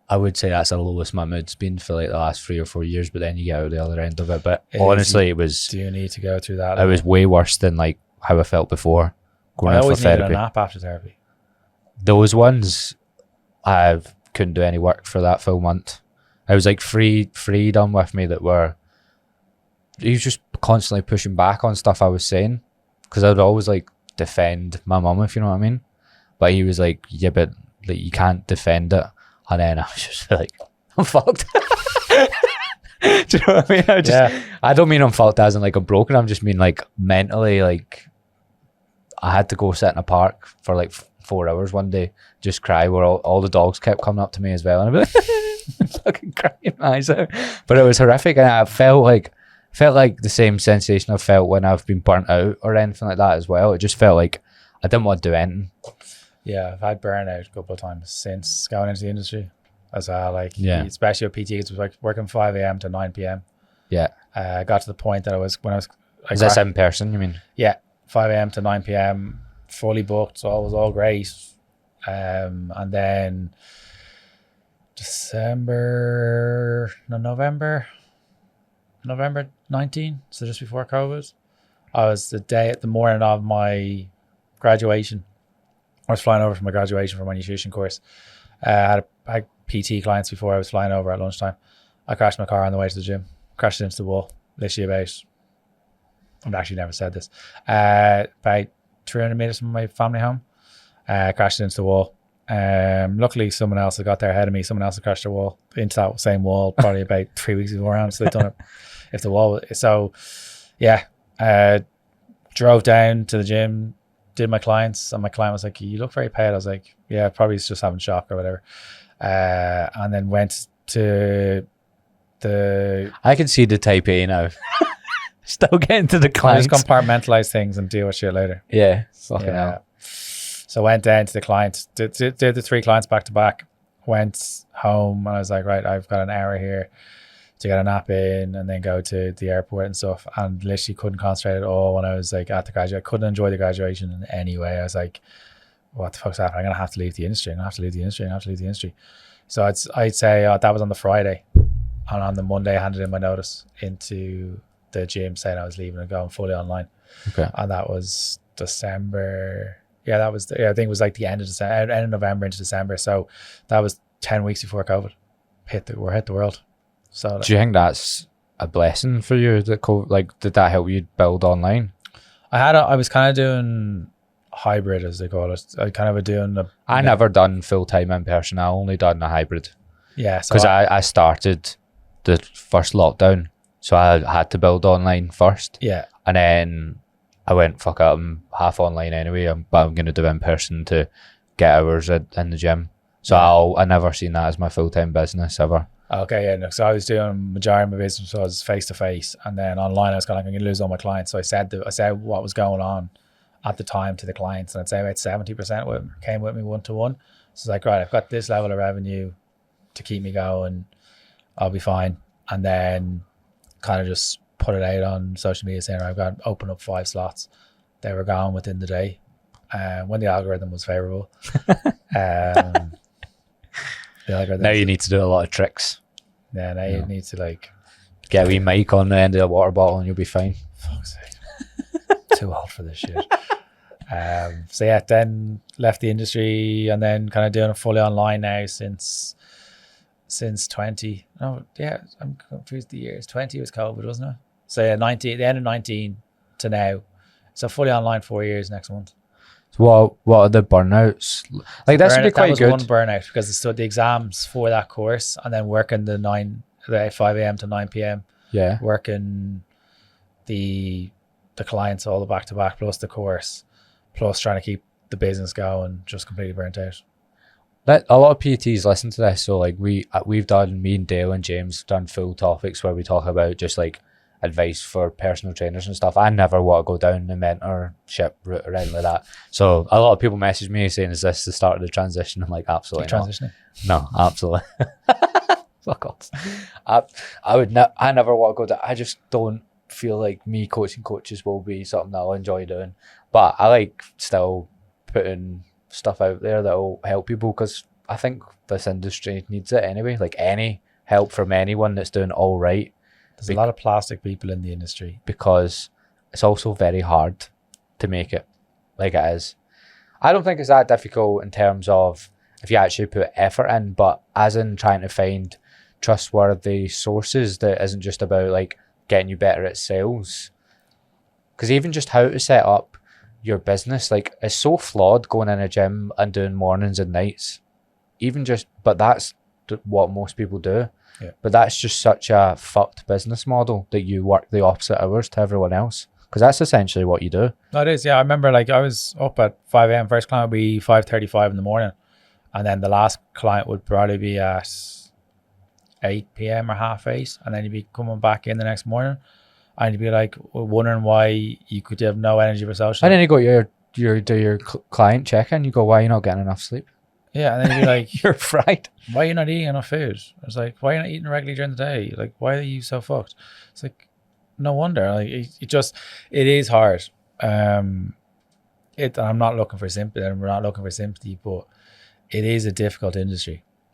I would say that's the lowest my mood's been for like the last 3 or 4 years, but then you get out the other end of it. But honestly, it was. Do you need to go through that? It was way worse than like how I felt before going I in for always needed therapy. a nap after therapy. Those ones, I couldn't do any work for that full month. I was like freedom with me that were. He was just constantly pushing back on stuff I was saying, because I would always like defend my mum, if you know what I mean. But he was like, yeah, but like you can't defend it. And then I was just like, I'm fucked. Do you know what I mean? I don't mean I'm fucked as in like I'm broken. I'm just mean like mentally, like I had to go sit in a park for like 4 hours one day, just cry, where all the dogs kept coming up to me as well. And I'd be like, fucking crying my eyes out. But it was horrific. And I felt like the same sensation I've felt when I've been burnt out or anything like that as well. It just felt like I didn't want to do anything. Yeah, I've had burnout a couple of times since going into the industry as well. Like, especially with PT, it was like working 5 a.m. to 9 p.m. Yeah. I got to the point that is this in person, you mean? Yeah, 5 a.m. to 9 p.m. fully booked, so it was all great. And then November 19, so just before COVID, I was the morning of my graduation. I was flying over for my graduation for my nutrition course. I had PT clients before I was flying over at lunchtime. I crashed my car on the way to the gym, crashed it into the wall, literally about, I've actually never said this, about 300 meters from my family home, crashed it into the wall. Luckily someone else had got there ahead of me. Someone else had crashed the wall into that same wall probably about 3 weeks beforehand. So they'd done it. If the wall, so yeah, drove down to the gym, did my clients, and my client was like, you look very pale. I was like, yeah, probably just having shock or whatever. And then went to I can see the type A now. Still getting to the clients. Just compartmentalize things and deal with shit later. Yeah. Fucking hell. So went down to the client, did the 3 clients back to back, went home, and I was like, right, I've got an hour here to get a nap in and then go to the airport and stuff, and literally couldn't concentrate at all when I was like at the graduate. I couldn't enjoy the graduation in any way. I was like, what the fuck's happening? I'm gonna have to leave the industry. So I'd say that was on the Friday, and on the Monday I handed in my notice into the gym saying I was leaving and going fully online. Okay. And that was December. Yeah, I think it was like the end of November into December. So that was 10 weeks before COVID hit the world. So do you think that's a blessing for you? That did that help you build online? I was kind of doing hybrid, as they call it. I never done full-time in person. I only done a hybrid. Yeah. Because I started the first lockdown, so I had to build online first. Yeah. And then I went, fuck it, I'm half online anyway, but I'm going to do in person to get hours in the gym. So I never seen that as my full-time business ever. Okay, yeah, no. So I was doing majority of my business was face to face, and then online I was kind of like, I'm going to lose all my clients. So I said what was going on at the time to the clients, and I'd say about 70% came with me one to one. So it's like, right, I've got this level of revenue to keep me going, I'll be fine. And then kind of just put it out on social media saying, I've got open up 5 slots. They were gone within the day, when the algorithm was favorable. Now you need to do a lot of tricks. Yeah, now you need to like get a wee mic on the end of a water bottle and you'll be fine. Fuck's sake. Too old for this shit. So yeah, then left the industry and then kind of doing it fully online now since 20. No, yeah, I'm confused the years. 20 was COVID, wasn't it? So yeah, the end of 19 to now. So fully online 4 years next month. So what are the burnouts? Like that should be quite good. One burnout because the exams for that course and then working the 5 a.m. to 9 p.m. Yeah. Working the clients all the back to back plus the course, plus trying to keep the business going, just completely burnt out. A lot of PTs listen to this, so like we've done, me and Dale and James done full topics where we talk about just like advice for personal trainers and stuff. I never want to go down the mentorship route or anything like that. So a lot of people message me saying, "Is this the start of the transition?" I'm like, absolutely not. Transitioning? No, absolutely. Fuck off. I never want to go down. I just don't feel like me coaching coaches will be something that I'll enjoy doing. But I like still putting stuff out there that will help people because I think this industry needs it anyway. Like any help from anyone that's doing all right, There's a lot of plastic people in the industry. because it's also very hard to make it like it is. I don't think it's that difficult in terms of if you actually put effort in, but as in trying to find trustworthy sources that isn't just about like getting you better at sales. Because even just how to set up your business, like, it's so flawed going in a gym and doing mornings and nights. Even just, but that's what most people do. Yeah. But that's just such a fucked business model that you work the opposite hours to everyone else. Because that's essentially what you do. No, it is. Yeah, I remember like I was up at 5 a.m. First client would be 5:35 in the morning, and then the last client would probably be at 8 p.m. or 7:30, and then you'd be coming back in the next morning, and you'd be like wondering why you could have no energy for social. And then you go your client check-in, you go, why are you not getting enough sleep? Yeah, and then you'd be like, You're fried. why are you not eating enough food? It's like, why are you not eating regularly during the day? Like, why are you so fucked? It's like, no wonder. Like, it is hard. I'm not looking for sympathy. We're not looking for sympathy, but it is a difficult industry.